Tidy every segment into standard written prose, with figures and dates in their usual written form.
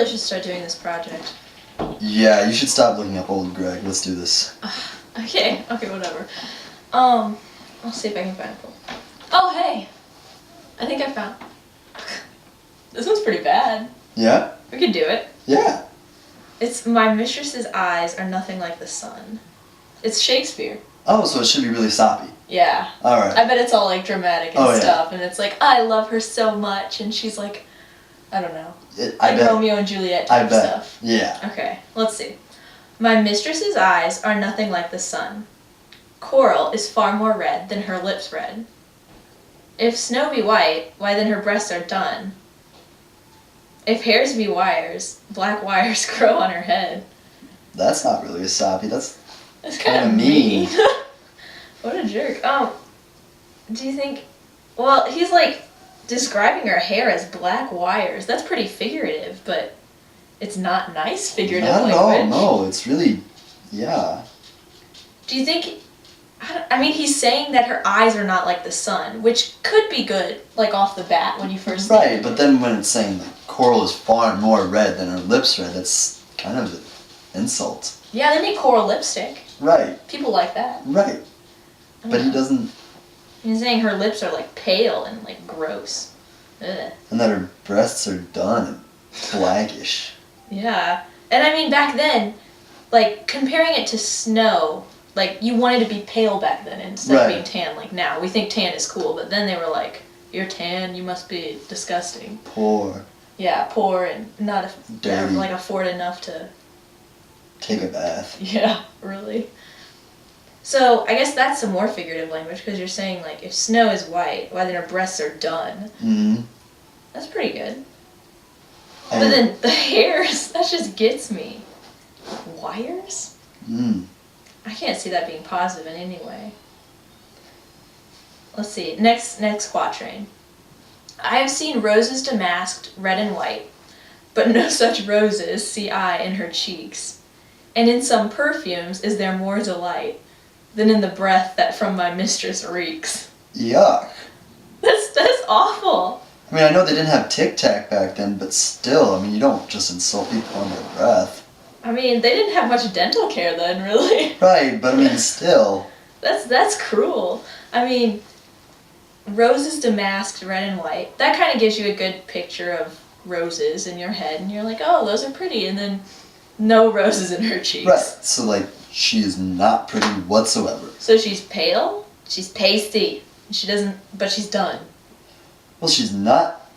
should start doing this project. Yeah, you should stop looking up old Greg. Let's do this. Okay, whatever. I'll see if I can find it. Oh, hey! I think I found... This one's pretty bad. Yeah? We could do it. Yeah. It's my mistress's eyes are nothing like the sun. It's Shakespeare. Oh, so it should be really soppy. Yeah. Alright. I bet it's all like dramatic and Oh, stuff, yeah. and it's like, I love her so much, and she's like, I don't know. I bet. Romeo and Juliet type stuff. Yeah. Okay, let's see. My mistress's eyes are nothing like the sun. Coral is far more red than her lips red. If snow be white, why then her breasts are dun. If hairs be wires, black wires grow on her head. That's not really a soppy. That's kind of mean. What a jerk. Do you think... Well, he's like describing her hair as black wires. That's pretty figurative, but it's not nice figurative language. No, it's really... Yeah. Do you think... I mean, he's saying that her eyes are not like the sun, which could be good, like off the bat when you first... Right, but then when it's saying that coral is far more red than her lips red, that's kind of an insult. Yeah, they make coral lipstick. Right. People like that. Right. But he doesn't... He's saying her lips are like pale and like gross. Ugh. And that her breasts are done and blackish. Yeah. And I mean, back then, like, comparing it to snow, like, you wanted to be pale back then instead of being tan like now. We think tan is cool, but then they were like, you're tan, you must be disgusting. Poor. Yeah, poor and not dirty. Like afford enough to... Take a bath. Yeah, really. So, I guess that's some more figurative language, because you're saying, like, if snow is white, why then her breasts are done. Mm-hmm. That's pretty good. But then the hairs, that just gets me. Wires? Mm. I can't see that being positive in any way. Let's see, next quatrain. I have seen roses damasked, red and white, but no such roses see I in her cheeks. And in some perfumes is there more delight than in the breath that from my mistress reeks. Yuck. That's awful. I mean, I know they didn't have Tic Tac back then, but still, I mean, you don't just insult people on their breath. I mean, they didn't have much dental care then, really. Right, but I mean, still. That's cruel. I mean, roses damasked, red and white. That kind of gives you a good picture of roses in your head, and you're like, oh, those are pretty, and then no roses in her cheeks. Right, so like, she is not pretty whatsoever. So she's pale, she's pasty, but she's done. Well, she's not...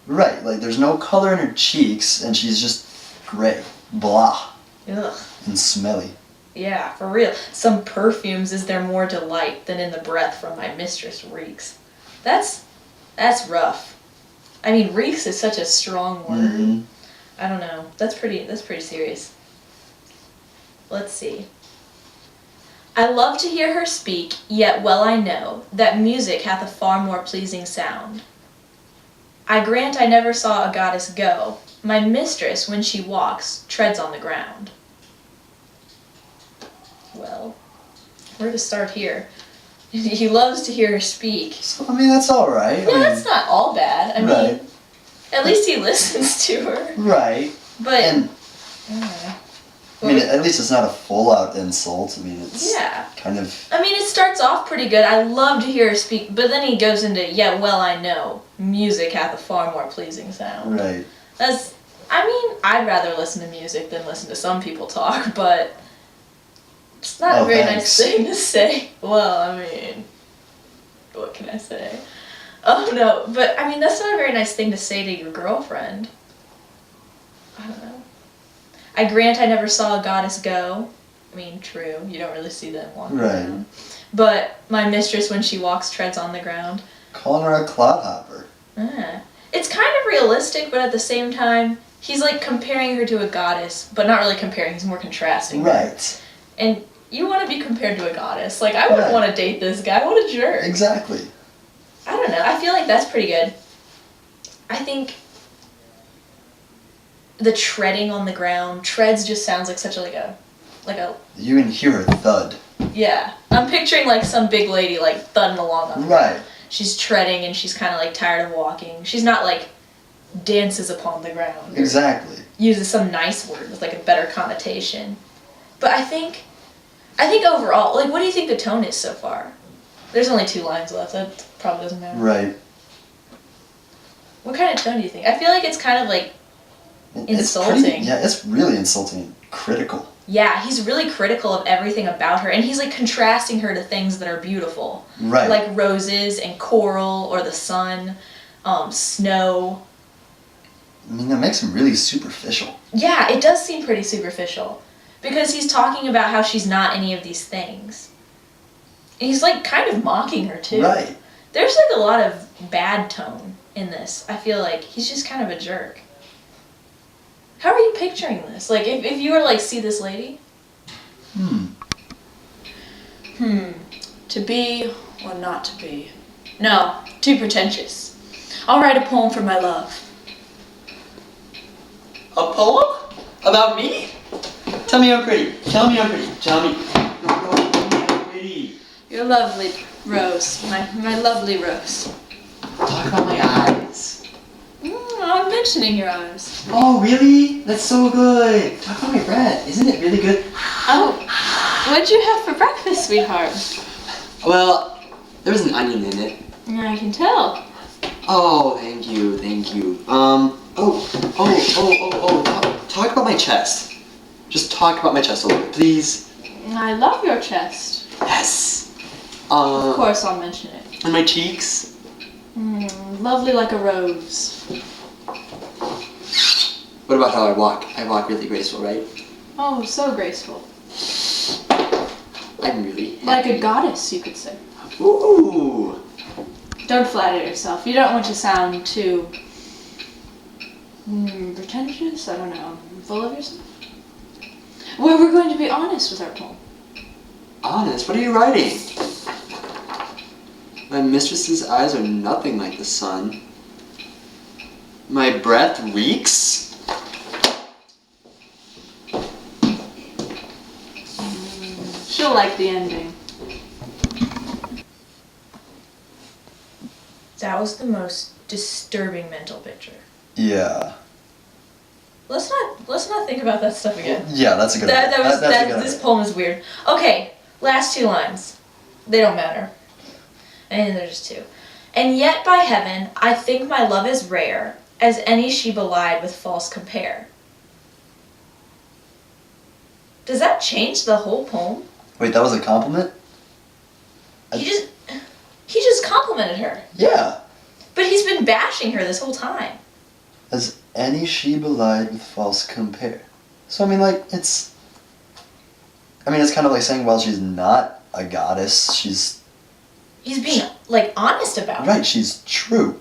Right, like, there's no color in her cheeks, and she's just gray. Blah. Ugh. And smelly. Yeah, for real. Some perfumes is there more delight than in the breath from my mistress reeks. That's rough. I mean, reeks is such a strong word. Mm-hmm. I don't know. That's pretty serious. Let's see. I love to hear her speak, yet well I know that music hath a far more pleasing sound. I grant I never saw a goddess go. My mistress, when she walks, treads on the ground. Well, where to start here? He loves to hear her speak. So, I mean, that's alright. Yeah, that's not all bad. I right. mean, at least he listens to her. Right. But... And, I mean, at least it's not a full-out insult. I mean, it's kind of... I mean, it starts off pretty good. I love to hear her speak, but then he goes into, yeah, well, I know, music hath a far more pleasing sound. Right. I mean, I'd rather listen to music than listen to some people talk, but it's not a very nice thing to say. Well, I mean, what can I say? Oh, no, but, I mean, that's not a very nice thing to say to your girlfriend. I don't know. I grant I never saw a goddess go. I mean, true, you don't really see them walking around. But my mistress, when she walks, treads on the ground. Calling her a clodhopper. It's kind of realistic, but at the same time, he's like comparing her to a goddess, but not really comparing, he's more contrasting. Right. And you want to be compared to a goddess. Like, I wouldn't want to date this guy. What a jerk. Exactly. I don't know. I feel like that's pretty good. I think the treading on the ground, treads just sounds like such a, like a... You can hear her thud. Yeah. I'm picturing like some big lady like thudding along on the ground. Right. She's treading and she's kind of like tired of walking. She's not like dances upon the ground. Exactly. Uses some nice word with like a better connotation. But I think overall, like, what do you think the tone is so far? There's only 2 lines left. That probably doesn't matter. Right. What kind of tone do you think? I feel like it's kind of like insulting. It's really insulting. Critical. Yeah, he's really critical of everything about her, and he's like contrasting her to things that are beautiful. Right. Like roses and coral or the sun, snow. I mean, that makes him really superficial. Yeah, it does seem pretty superficial. Because he's talking about how she's not any of these things. And he's like kind of mocking her too. Right. There's like a lot of bad tone in this. I feel like he's just kind of a jerk. How are you picturing this? Like, if you were like, see this lady? To be or not to be? No, too pretentious. I'll write a poem for my love. A poem? About me? Tell me I'm pretty. Tell me I'm pretty. Tell me. No, tell me I'm pretty. You're lovely, Rose. My lovely Rose. Talk about my eyes. I'm mentioning your eyes. Oh, really? That's so good. Talk about my breath. Isn't it really good? Oh, what'd you have for breakfast, sweetheart? Well, there was an onion in it. I can tell. Oh, thank you, thank you. Talk about my chest. Just talk about my chest a little bit, please. I love your chest. Yes. Of course I'll mention it. And my cheeks. Lovely like a rose. What about how I walk? I walk really graceful, right? Oh, so graceful. I'm really happy. Like a goddess, you could say. Ooh. Don't flatter yourself. You don't want to sound too pretentious, I don't know, full of yourself. Well, we're going to be honest with our poem. Honest? What are you writing? My mistress's eyes are nothing like the sun. My breath reeks? She'll like the ending. That was the most disturbing mental picture. Yeah. Let's not think about that stuff again. Yeah, that's a good idea. This poem is weird. Okay, last 2 lines. They don't matter. And there's just 2. And yet by heaven, I think my love is rare, as any she belied with false compare. Does that change the whole poem? Wait, that was a compliment? He just complimented her. Yeah. But he's been bashing her this whole time. As any she belied with false compare. So, I mean, like, it's kind of like saying, well, she's not a goddess, He's being, like, honest about it. Right, she's true.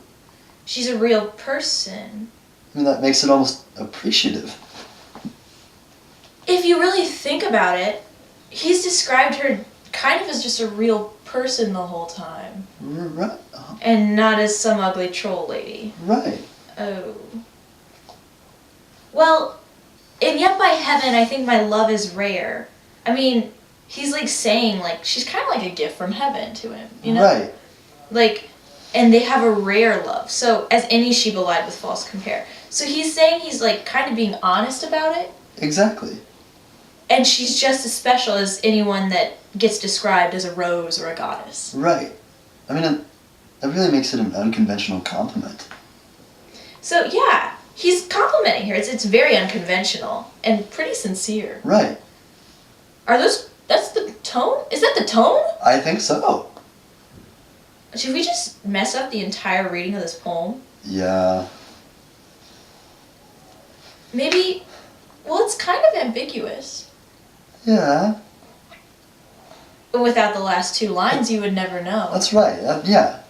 She's a real person. I mean, that makes it almost appreciative. If you really think about it, he's described her kind of as just a real person the whole time. Right. And not as some ugly troll lady. Right. Oh. Well, and yet by heaven, I think my love is rare. I mean, he's like saying, like, she's kind of like a gift from heaven to him, you know? Right. Like, and they have a rare love. So, as any she belied with false compare. So he's saying he's like kind of being honest about it. Exactly. And she's just as special as anyone that gets described as a rose or a goddess. Right. I mean, that really makes it an unconventional compliment. So, yeah, he's complimenting her. It's very unconventional and pretty sincere. Right. That's the tone? Is that the tone? I think so. Should we just mess up the entire reading of this poem? Yeah. Maybe, well, it's kind of ambiguous. Yeah. But without the last 2 lines, you would never know. That's right. Yeah.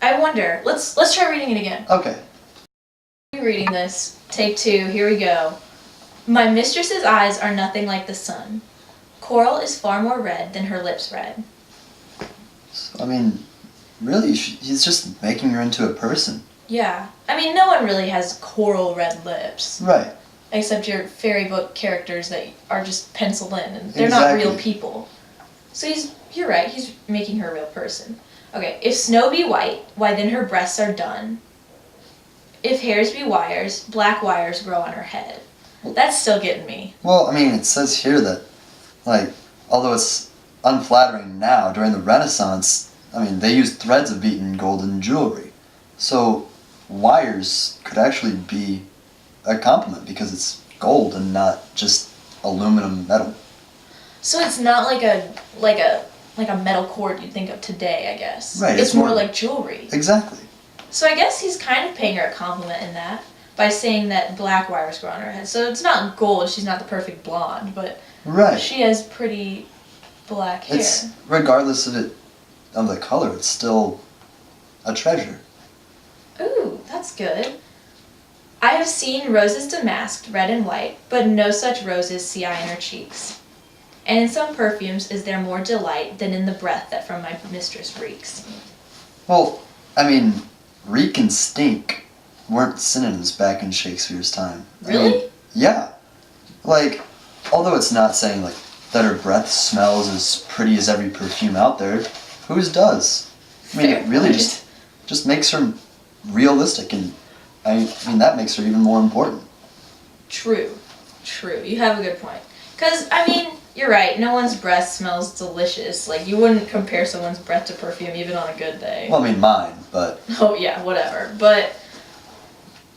I wonder. Let's try reading it again. Okay. Reading this. Take 2. Here we go. My mistress's eyes are nothing like the sun. Coral is far more red than her lips red. So, I mean, really, he's just making her into a person. Yeah. I mean, no one really has coral red lips. Right. Except your fairy book characters that are just penciled in, and they're not real people. So you're right, he's making her a real person. Okay, if snow be white, why then her breasts are dun. if hairs be wires, black wires grow on her head. That's still getting me. Well, I mean, it says here that, like, although it's unflattering now, during the Renaissance, I mean, they used threads of beaten gold in jewelry. So wires could actually be a compliment because it's gold and not just aluminum metal. So it's not like a metal cord you'd think of today, I guess. Right. It's more like jewelry. Exactly. So I guess he's kind of paying her a compliment in that by saying that black wires grow on her head. So it's not gold. She's not the perfect blonde, but right. She has pretty black hair. It's regardless of the color, it's still a treasure. Ooh, that's good. I have seen roses damasked, red and white, but no such roses see I in her cheeks. And in some perfumes is there more delight than in the breath that from my mistress reeks. Well, I mean, reek and stink weren't synonyms back in Shakespeare's time. Really? I mean, yeah. Like, although it's not saying, like, that her breath smells as pretty as every perfume out there, whose does? I mean, it really just makes her realistic, and I mean, that makes her even more important. True. You have a good point. Because, I mean, you're right, no one's breath smells delicious. Like, you wouldn't compare someone's breath to perfume even on a good day. Well, I mean, mine, but... Oh, yeah, whatever. But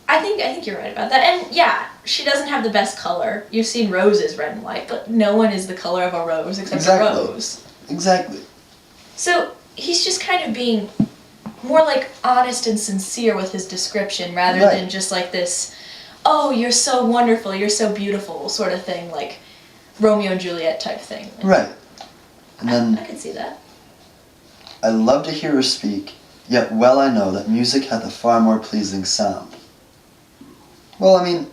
I think you're right about that. And, yeah, she doesn't have the best color. You've seen roses red and white, but no one is the color of a rose except a rose. Exactly. So, he's just kind of being more, like, honest and sincere with his description rather than just, like, this, oh, you're so wonderful, you're so beautiful sort of thing, like Romeo and Juliet type thing. Right. And then... I could see that. I love to hear her speak, yet well I know that music hath a far more pleasing sound. Well, I mean,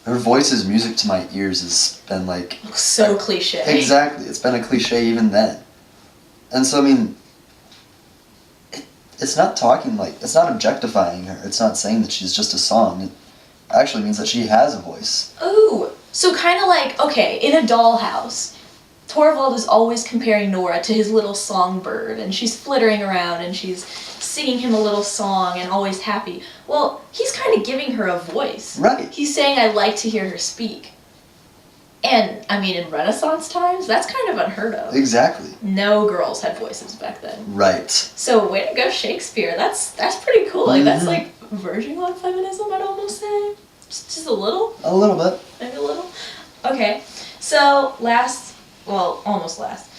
her voice is music to my ears has been like... So cliche. Exactly. It's been a cliche even then. And so, I mean, it's not talking like... It's not objectifying her. It's not saying that she's just a song. It actually means that she has a voice. Ooh. So kind of like, okay, in a dollhouse, Torvald is always comparing Nora to his little songbird, and she's flittering around, and she's singing him a little song, and always happy. Well, he's kind of giving her a voice. Right. He's saying, I like to hear her speak. And, I mean, in Renaissance times, that's kind of unheard of. Exactly. No girls had voices back then. Right. So, way to go, Shakespeare. That's pretty cool. Like, that's like verging on feminism, I'd almost say. Just a little? A little bit. Maybe a little? Okay. So, almost last.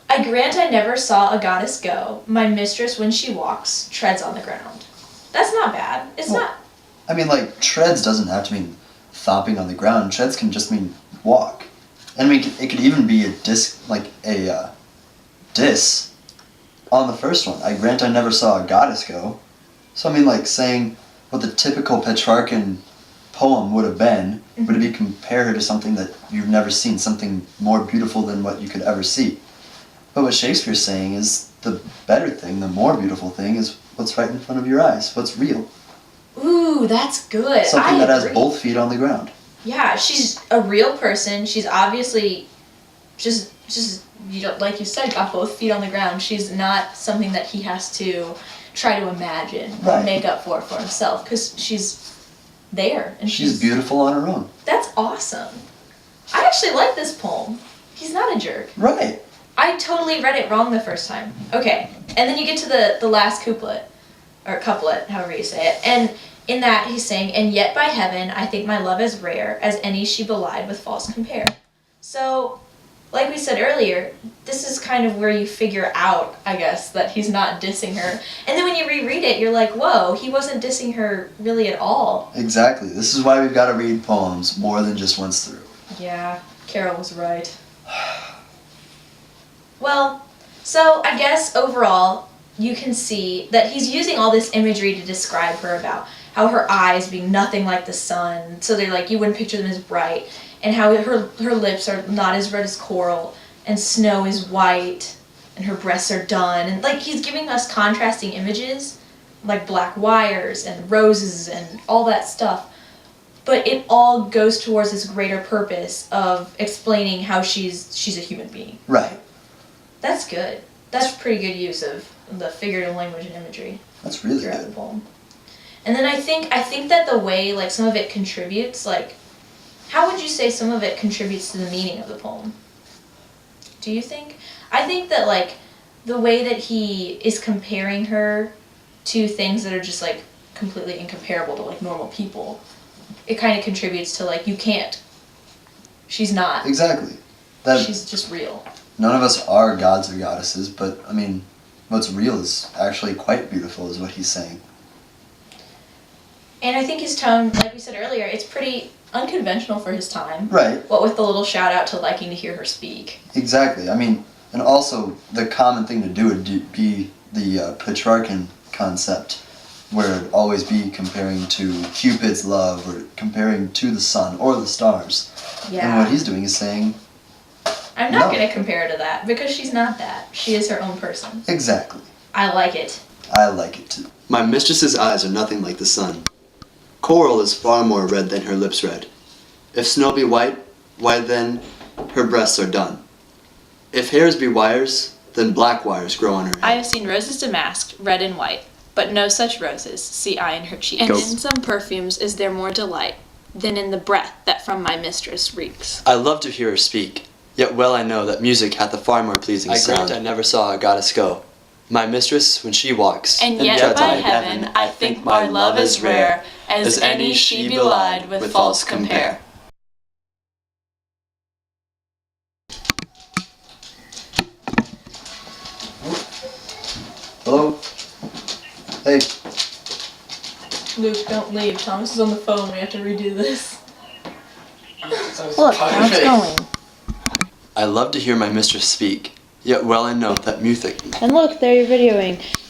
I grant I never saw a goddess go. My mistress, when she walks, treads on the ground. That's not bad. It's not... I mean, like, treads doesn't have to mean thomping on the ground. Treads can just mean walk. And I mean, it could even be a diss on the first one. I grant I never saw a goddess go. So I mean, like, saying what the typical Petrarchan poem would have been, would it be compare her to something that you've never seen, something more beautiful than what you could ever see. But what Shakespeare's saying is the better thing, the more beautiful thing is what's right in front of your eyes, what's real. Ooh, that's good. Something that has both feet on the ground. Yeah, she's a real person. She's obviously just like you said, got both feet on the ground. She's not something that he has to try to imagine or make up for himself, because she's there and she's beautiful on her own. That's awesome. I actually like this poem. He's not a jerk. Right. I totally read it wrong the first time. Okay, and then you get to the last couplet, or couplet, however you say it, and in that he's saying, and yet by heaven I think my love as rare as any she belied with false compare. So, like we said earlier, this is kind of where you figure out, I guess, that he's not dissing her. And then when you reread it, you're like, whoa, he wasn't dissing her really at all. Exactly. This is why we've got to read poems more than just once through. Yeah, Carol was right. Well, so I guess overall, you can see that he's using all this imagery to describe her, about how her eyes being nothing like the sun, so they're like, you wouldn't picture them as bright, and how her lips are not as red as coral, and snow is white, and her breasts are dun, and like he's giving us contrasting images, like black wires and roses and all that stuff, but it all goes towards this greater purpose of explaining how she's a human being. Right. That's good. That's pretty good use of the figurative language and imagery. That's really throughout good. the poem. And then I think that the way, like, some of it contributes, like, how would you say some of it contributes to the meaning of the poem? Do you think? I think that, like, the way that he is comparing her to things that are just, like, completely incomparable to, like, normal people, it kind of contributes to, like, you can't. She's not. Exactly. She's just real. None of us are gods or goddesses, but, I mean, what's real is actually quite beautiful, is what he's saying. And I think his tone, like we said earlier, it's pretty unconventional for his time. Right. What with the little shout out to liking to hear her speak. Exactly. I mean, and also the common thing to do would be the Petrarchan concept, where it'd always be comparing to Cupid's love or comparing to the sun or the stars. Yeah. And what he's doing is saying, I'm not no. going to compare her to that because she's not that. She is her own person. Exactly. I like it. I like it too. My mistress's eyes are nothing like the sun. Coral is far more red than her lips red. If snow be white, why then her breasts are dun. If hairs be wires, then black wires grow on her head. I have seen roses damasked, red and white, but no such roses see I in her cheeks. And Go. in some perfumes is there more delight than in the breath that from my mistress reeks. I love to hear her speak, yet well I know that music hath a far more pleasing sound. I never saw a goddess go. My mistress, when she walks, And yet treads by on heaven I think my love as rare as any she belied with false compare. Hello? Hey. Luke, don't leave. Thomas is on the phone. We have to redo this. Look, now it's going. I love to hear my mistress speak, yet well I know that music And look, there you're videoing.